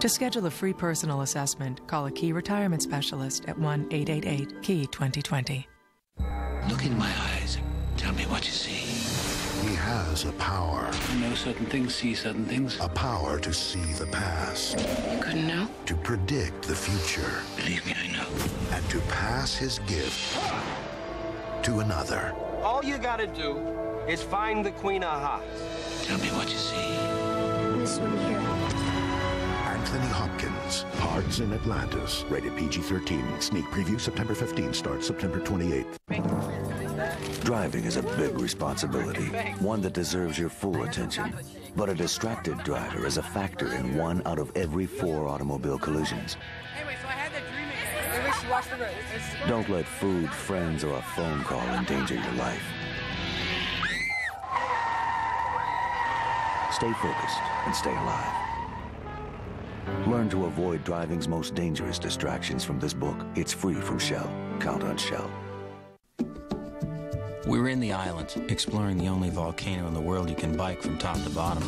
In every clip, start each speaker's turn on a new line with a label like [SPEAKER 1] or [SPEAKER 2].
[SPEAKER 1] To schedule a free personal assessment, call a Key Retirement Specialist at 1-888-KEY-2020.
[SPEAKER 2] Look in my eyes. Tell me what you see.
[SPEAKER 3] He has a power.
[SPEAKER 2] I know certain things, see certain things.
[SPEAKER 3] A power to see the past.
[SPEAKER 4] You couldn't know?
[SPEAKER 3] To predict the future.
[SPEAKER 2] Believe me, I know.
[SPEAKER 3] And to pass his gift to another.
[SPEAKER 5] All you gotta do is find the Queen of Hearts.
[SPEAKER 2] Tell me what you see.
[SPEAKER 4] This one here.
[SPEAKER 3] Anthony Hopkins. Hearts in Atlantis. Rated PG-13. Sneak preview September 15th. Starts September 28th.
[SPEAKER 6] Driving is a big responsibility, one that deserves your full attention. But a distracted driver is a factor in 1 out of every 4 automobile collisions.
[SPEAKER 7] Anyway, so I had that dream again. Maybe we should watch the race.
[SPEAKER 6] Don't let food, friends, or a phone call endanger your life. Stay focused and stay alive. Learn to avoid driving's most dangerous distractions from this book. It's free from Shell. Count on Shell.
[SPEAKER 8] We were in the islands, exploring the only volcano in the world you can bike from top to bottom.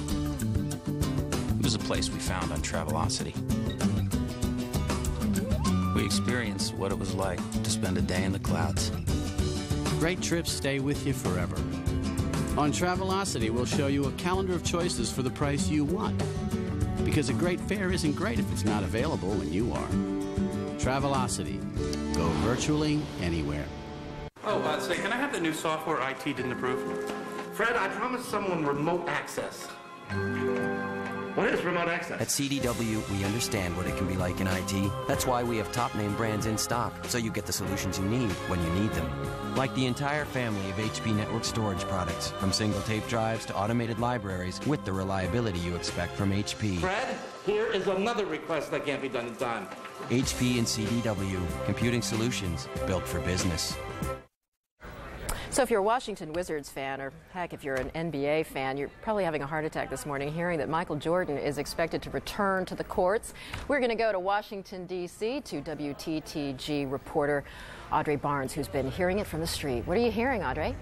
[SPEAKER 8] It was a place we found on Travelocity. We experienced what it was like to spend a day in the clouds.
[SPEAKER 9] Great trips stay with you forever. On Travelocity, we'll show you a calendar of choices for the price you want. Because a great fare isn't great if it's not available when you are. Travelocity. Go virtually anywhere.
[SPEAKER 10] Oh, say, can I have the new software IT didn't approve? Fred, I promised someone remote access. What is remote access?
[SPEAKER 11] At CDW, we understand what it can be like in IT. That's why we have top-name brands in stock, so you get the solutions you need when you need them. Like the entire family of HP network storage products, from single tape drives to automated libraries, with the reliability you expect from HP.
[SPEAKER 10] Fred, here is another request that can't be done in time.
[SPEAKER 11] HP and CDW, computing solutions built for business.
[SPEAKER 12] So if you're a Washington Wizards fan, or heck, if you're an NBA fan, you're probably having a heart attack this morning hearing that Michael Jordan is expected to return to the courts. We're going to go to Washington, D.C. to WTTG reporter Audrey Barnes, who's been hearing it from the street. What are you hearing, Audrey?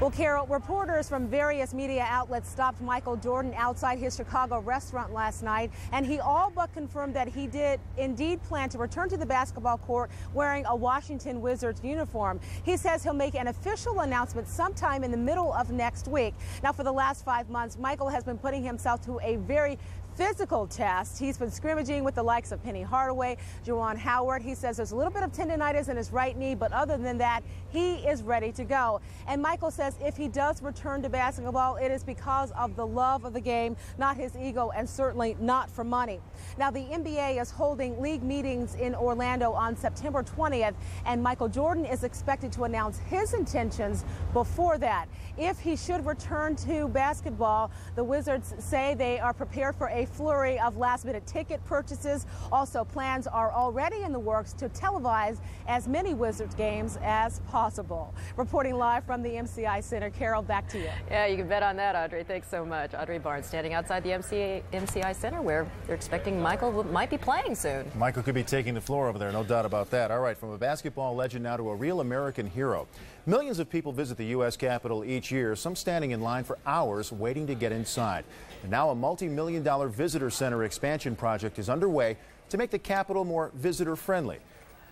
[SPEAKER 13] Well, Carol, reporters from various media outlets stopped Michael Jordan outside his Chicago restaurant last night, and he all but confirmed that he did indeed plan to return to the basketball court wearing a Washington Wizards uniform. He says he'll make an official announcement sometime in the middle of next week. Now, for the last 5 months, Michael has been putting himself to a very physical test. He's been scrimmaging with the likes of Penny Hardaway, Juwan Howard. He says there's a little bit of tendonitis in his right knee, but other than that, he is ready to go. And Michael says if he does return to basketball, it is because of the love of the game, not his ego, and certainly not for money. Now, the NBA is holding league meetings in Orlando on September 20th, and Michael Jordan is expected to announce his intentions before that. If he should return to basketball, the Wizards say they are prepared for a flurry of last-minute ticket purchases. Also, plans are already in the works to televise as many Wizards games as possible. Reporting live from the MCI Center, Carol, back to you.
[SPEAKER 12] Yeah, you can bet on that, Audrey. Thanks so much. Audrey Barnes standing outside the MCI Center, where they're expecting Michael might be playing soon.
[SPEAKER 14] Michael could be taking the floor over there, no doubt about that. All right, from a basketball legend now to a real American hero. Millions of people visit the U.S. Capitol each year, some standing in line for hours waiting to get inside. And now a multi-million-dollar visitor center expansion project is underway to make the Capitol more visitor-friendly.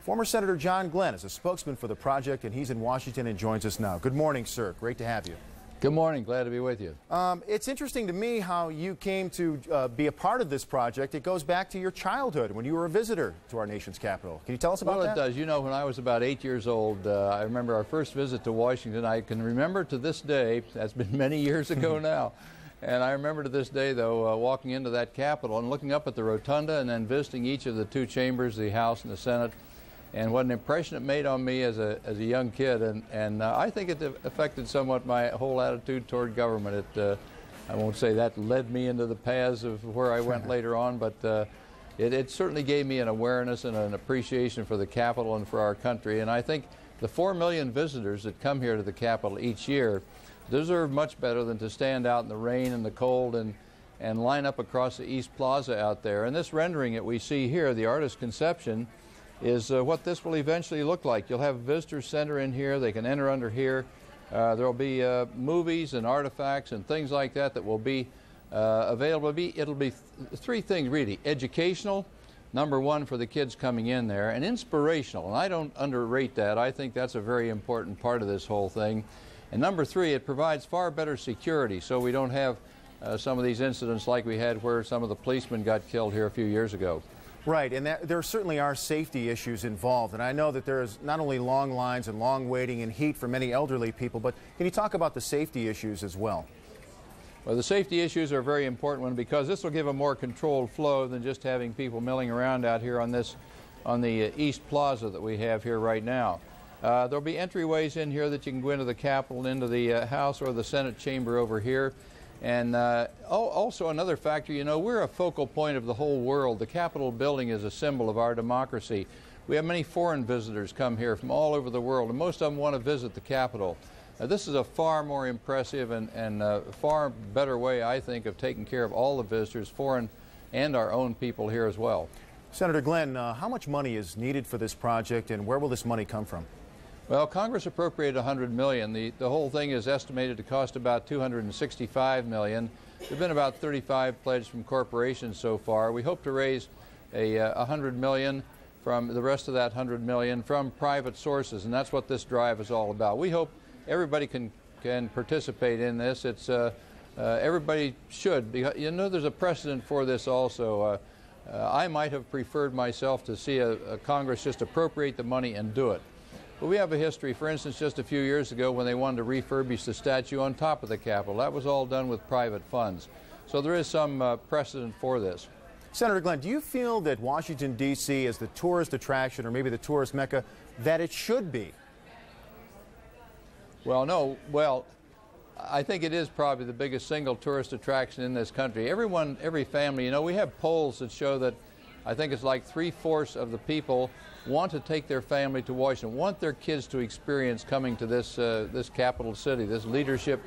[SPEAKER 14] Former Senator John Glenn is a spokesman for the project, and he's in Washington and joins us now. Good morning, sir. Great to have you.
[SPEAKER 15] Good morning. Glad to be with you.
[SPEAKER 14] It's interesting to me how you came to be a part of this project. It goes back to your childhood when you were a visitor to our nation's capital. Can you tell us about that?
[SPEAKER 15] Well, it does. You know, when I was about 8 years old, I remember our first visit to Washington. I can remember to this day, that's been many years ago now, and I remember to this day, though, walking into that Capitol and looking up at the rotunda and then visiting each of the two chambers, the House and the Senate, and what an impression it made on me as a young kid, and I think it affected somewhat my whole attitude toward government. I won't say that led me into the paths of where I went later on, but it certainly gave me an awareness and an appreciation for the Capitol and for our country. And I think the 4 million visitors that come here to the Capitol each year deserve much better than to stand out in the rain and the cold and line up across the East Plaza out there. And this rendering that we see here, the artist's conception, is what this will eventually look like. You'll have a visitor center in here. They can enter under here. There will be movies and artifacts and things like that that will be available. It'll be three things really: educational, number one, for the kids coming in there, and inspirational. And I don't underrate that. I think that's a very important part of this whole thing. And number three, it provides far better security, so we don't have some of these incidents like we had where some of the policemen got killed here a few years ago.
[SPEAKER 14] Right, and there certainly are safety issues involved, and I know that there's not only long lines and long waiting and heat for many elderly people, but can you talk about the safety issues as well?
[SPEAKER 15] Well, the safety issues are a very important one because this will give a more controlled flow than just having people milling around out here on the East Plaza that we have here right now. There'll be entryways in here that you can go into the Capitol, into the House or the Senate chamber over here. And also another factor, you know, we're a focal point of the whole world. The Capitol building is a symbol of our democracy. We have many foreign visitors come here from all over the world, and most of them want to visit the Capitol. This is a far more impressive and far better way, I think, of taking care of all the visitors, foreign and our own people here as well.
[SPEAKER 14] Senator Glenn, how much money is needed for this project, and where will this money come from?
[SPEAKER 15] Well, Congress appropriated $100 million. The whole thing is estimated to cost about $265 million. There have been about 35 pledged from corporations so far. We hope to raise $100 million from the rest of that $100 million from private sources, and that's what this drive is all about. We hope everybody can participate in this. It's everybody should. You know, there's a precedent for this also. I might have preferred myself to see a Congress just appropriate the money and do it. But we have a history. For instance, just a few years ago when they wanted to refurbish the statue on top of the Capitol, that was all done with private funds. So there is some precedent for this.
[SPEAKER 14] Senator Glenn, do you feel that Washington, D.C. is the tourist attraction, or maybe the tourist mecca, that it should be?
[SPEAKER 15] Well, no. Well, I think it is probably the biggest single tourist attraction in this country. Every family, you know, we have polls that show that I think it's like 3/4 of the people want to take their family to Washington, want their kids to experience coming to this capital city, this leadership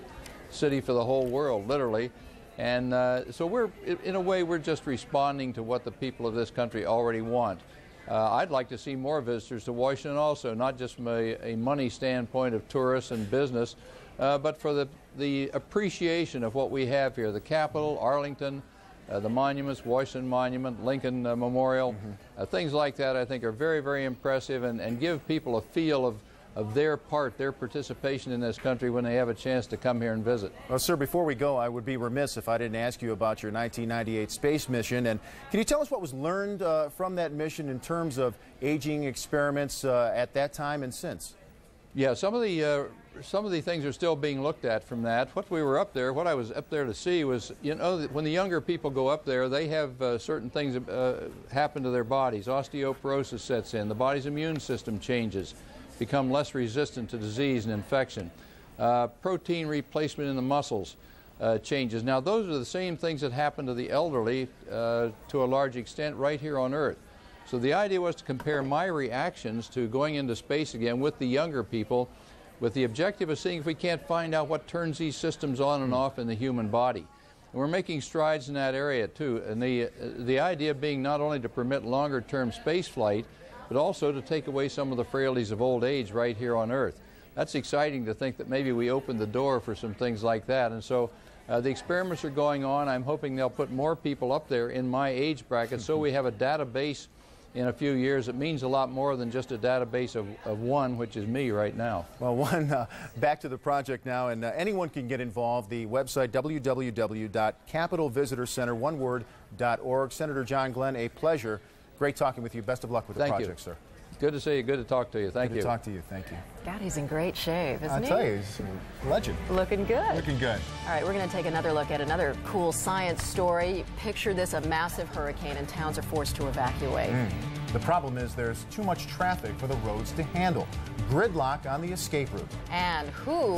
[SPEAKER 15] city for the whole world, literally. And so in a way, we're just responding to what the people of this country already want. I'd like to see more visitors to Washington also, not just from a money standpoint of tourists and business, but for the appreciation of what we have here, the Capitol, Arlington, the monuments, Washington Monument, Lincoln Memorial, things like that I think are very, very impressive and give people a feel of their part, their participation in this country when they have a chance to come here and visit.
[SPEAKER 14] Well, sir, before we go, I would be remiss if I didn't ask you about your 1998 space mission. And can you tell us what was learned from that mission in terms of aging experiments at that time and since?
[SPEAKER 15] Yeah, some of the things are still being looked at from that. What I was up there to see was, you know, when the younger people go up there, they have certain things happen to their bodies. Osteoporosis sets in. The body's immune system changes, become less resistant to disease and infection. Protein replacement in the muscles changes. Now, those are the same things that happen to the elderly to a large extent right here on Earth. So the idea was to compare my reactions to going into space again with the younger people, with the objective of seeing if we can't find out what turns these systems on and off in the human body. And we're making strides in that area too, and the idea being not only to permit longer-term space flight, but also to take away some of the frailties of old age right here on Earth. That's exciting to think that maybe we opened the door for some things like that. And so the experiments are going on. I'm hoping they'll put more people up there in my age bracket so we have a database in a few years. It means a lot more than just a database of one, which is me right now.
[SPEAKER 14] Well, back to the project now, and anyone can get involved. The website, www.capitolvisitorcenter.org. Senator John Glenn, a pleasure. Great talking with you. Best of luck with the project, sir.
[SPEAKER 15] Good to see you. Good to talk to you. Thank you.
[SPEAKER 14] Good to talk to you. Thank you.
[SPEAKER 12] God, he's in great shape, isn't he?
[SPEAKER 14] I tell you, he's a legend.
[SPEAKER 12] Looking good.
[SPEAKER 14] Looking good.
[SPEAKER 12] All right, we're going to take another look at another cool science story. Picture this, a massive hurricane and towns are forced to evacuate.
[SPEAKER 14] The problem is there's too much traffic for the roads to handle. Gridlock on the escape route.
[SPEAKER 12] And who,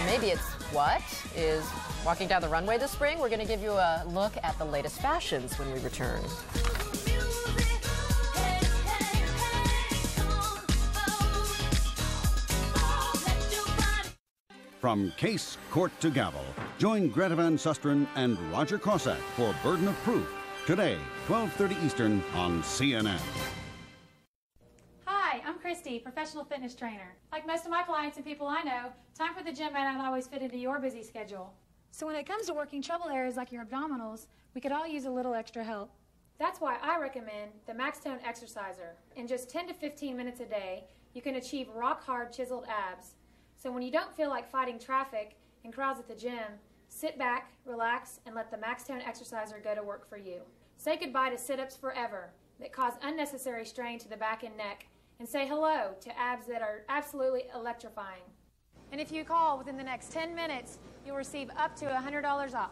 [SPEAKER 12] maybe it's what, is walking down the runway this spring? We're going to give you a look at the latest fashions when we return.
[SPEAKER 16] From case court to gavel, join Greta Van Susteren and Roger Cossack for Burden of Proof. Today, 12:30 Eastern on CNN.
[SPEAKER 17] Hi, I'm Christy, professional fitness trainer. Like most of my clients and people I know, time for the gym may not always fit into your busy schedule. So when it comes to working trouble areas like your abdominals, we could all use a little extra help. That's why I recommend the Maxtone Exerciser. In just 10 to 15 minutes a day, you can achieve rock-hard chiseled abs. So when you don't feel like fighting traffic and crowds at the gym, sit back, relax, and let the Maxtone Exerciser go to work for you. Say goodbye to sit-ups forever that cause unnecessary strain to the back and neck, and say hello to abs that are absolutely electrifying.
[SPEAKER 13] And if you call within the next 10 minutes, you'll receive up to $100 off.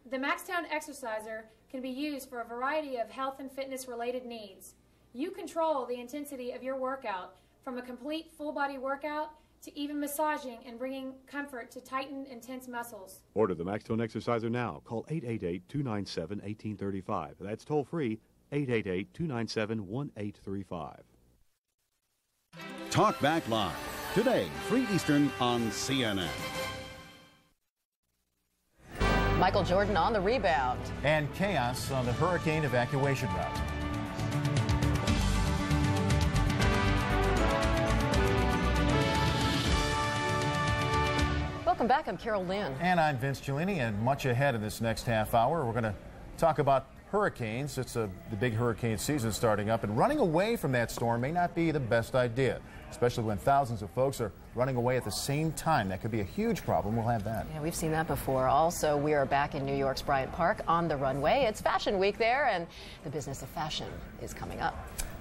[SPEAKER 17] The Maxtone Exerciser can be used for a variety of health and fitness related needs. You control the intensity of your workout, from a complete full body workout to even massaging and bringing comfort to tightened and tense muscles.
[SPEAKER 18] Order the Maxtone Exerciser now. Call 888-297-1835. That's toll free, 888-297-1835.
[SPEAKER 16] Talk Back Live, today, 3 Eastern on CNN.
[SPEAKER 12] Michael Jordan on the rebound.
[SPEAKER 14] And chaos on the hurricane evacuation route.
[SPEAKER 12] Welcome back. I'm Carol Lynn.
[SPEAKER 14] And I'm Vince Giulini, and much ahead in this next half hour, we're going to talk about hurricanes. It's the big hurricane season starting up, and running away from that storm may not be the best idea, especially when thousands of folks are running away at the same time. That could be a huge problem. We'll have that.
[SPEAKER 12] Yeah, we've seen that before. Also, we are back in New York's Bryant Park on the runway. It's Fashion Week there, and the business of fashion is coming up.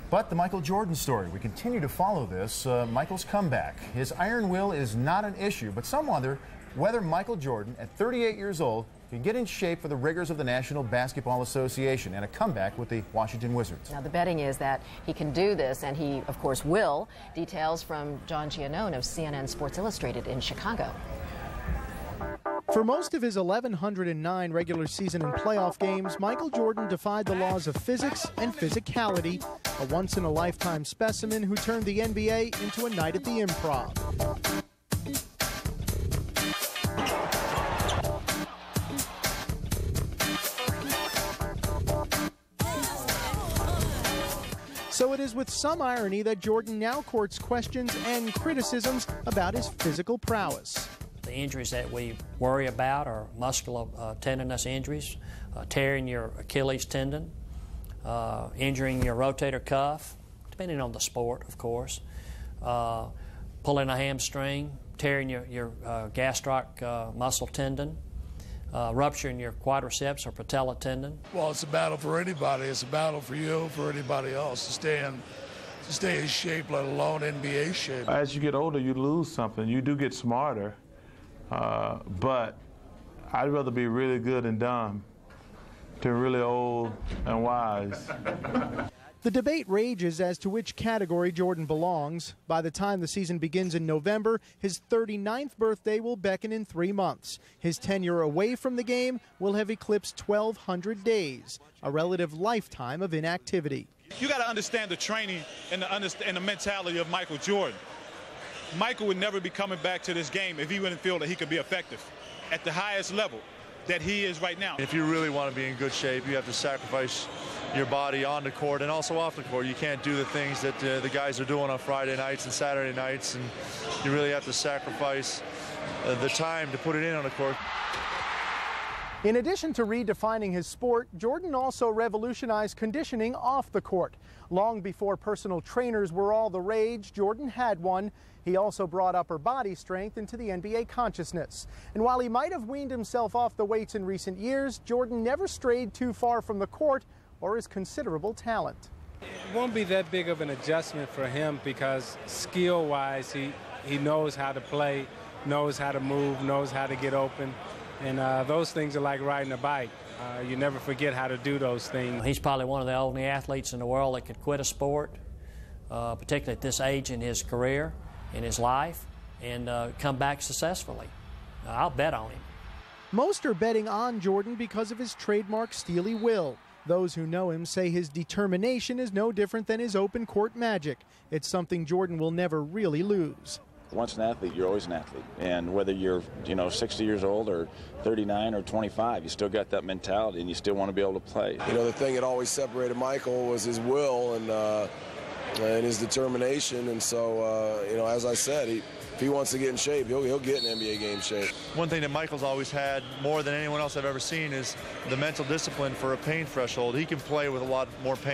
[SPEAKER 14] But the Michael Jordan story, we continue to follow this. Michael's comeback. His iron will is not an issue, but some wonder whether Michael Jordan, at 38 years old, can get in shape for the rigors of the National Basketball Association and a comeback with the Washington Wizards.
[SPEAKER 12] Now, the betting is that he can do this, and he, of course, will. Details from John Giannone of CNN Sports Illustrated in Chicago.
[SPEAKER 19] For most of his 1,109 regular season and playoff games, Michael Jordan defied the laws of physics and physicality, a once-in-a-lifetime specimen who turned the NBA into a night at the Improv. So it is with some irony that Jordan now courts questions and criticisms about his physical prowess.
[SPEAKER 20] The injuries that we worry about are muscular tendinous injuries, tearing your Achilles tendon, injuring your rotator cuff, depending on the sport, of course, pulling a hamstring, tearing your gastric muscle tendon, rupturing your quadriceps or patella tendon.
[SPEAKER 21] Well, it's a battle for anybody. It's a battle for you, for anybody else to stay in shape, let alone NBA shape.
[SPEAKER 22] As you get older, you lose something. You do get smarter. But I'd rather be really good and dumb than really old and wise.
[SPEAKER 19] The debate rages as to which category Jordan belongs. By the time the season begins in November, his 39th birthday will beckon in 3 months. His tenure away from the game will have eclipsed 1,200 days, a relative lifetime of inactivity.
[SPEAKER 23] You got to understand the training and the mentality of Michael Jordan. Michael would never be coming back to this game if he wouldn't feel that he could be effective at the highest level that he is right now.
[SPEAKER 24] If you really want to be in good shape, you have to sacrifice your body on the court and also off the court. You can't do the things that the guys are doing on Friday nights and Saturday nights, and you really have to sacrifice the time to put it in on the court.
[SPEAKER 19] In addition to redefining his sport, Jordan also revolutionized conditioning off the court. Long before personal trainers were all the rage, Jordan had one. He also brought upper body strength into the NBA consciousness. And while he might have weaned himself off the weights in recent years, Jordan never strayed too far from the court or his considerable talent.
[SPEAKER 25] It won't be that big of an adjustment for him because skill-wise, he knows how to play, knows how to move, knows how to get open. And those things are like riding a bike. You never forget how to do those things.
[SPEAKER 20] He's probably one of the only athletes in the world that could quit a sport, particularly at this age in his career, in his life, and come back successfully. I'll bet on him.
[SPEAKER 19] Most are betting on Jordan because of his trademark steely will. Those who know him say his determination is no different than his open court magic. It's something Jordan will never really lose.
[SPEAKER 26] Once an athlete, you're always an athlete. And whether you're, 60 years old or 39 or 25, you still got that mentality and you still want to be able to play.
[SPEAKER 27] The thing that always separated Michael was his will and his determination. And so, as I said, he wants to get in shape, he'll get in NBA game shape.
[SPEAKER 24] One thing that Michael's always had more than anyone else I've ever seen is the mental discipline for a pain threshold. He can play with a lot more pain.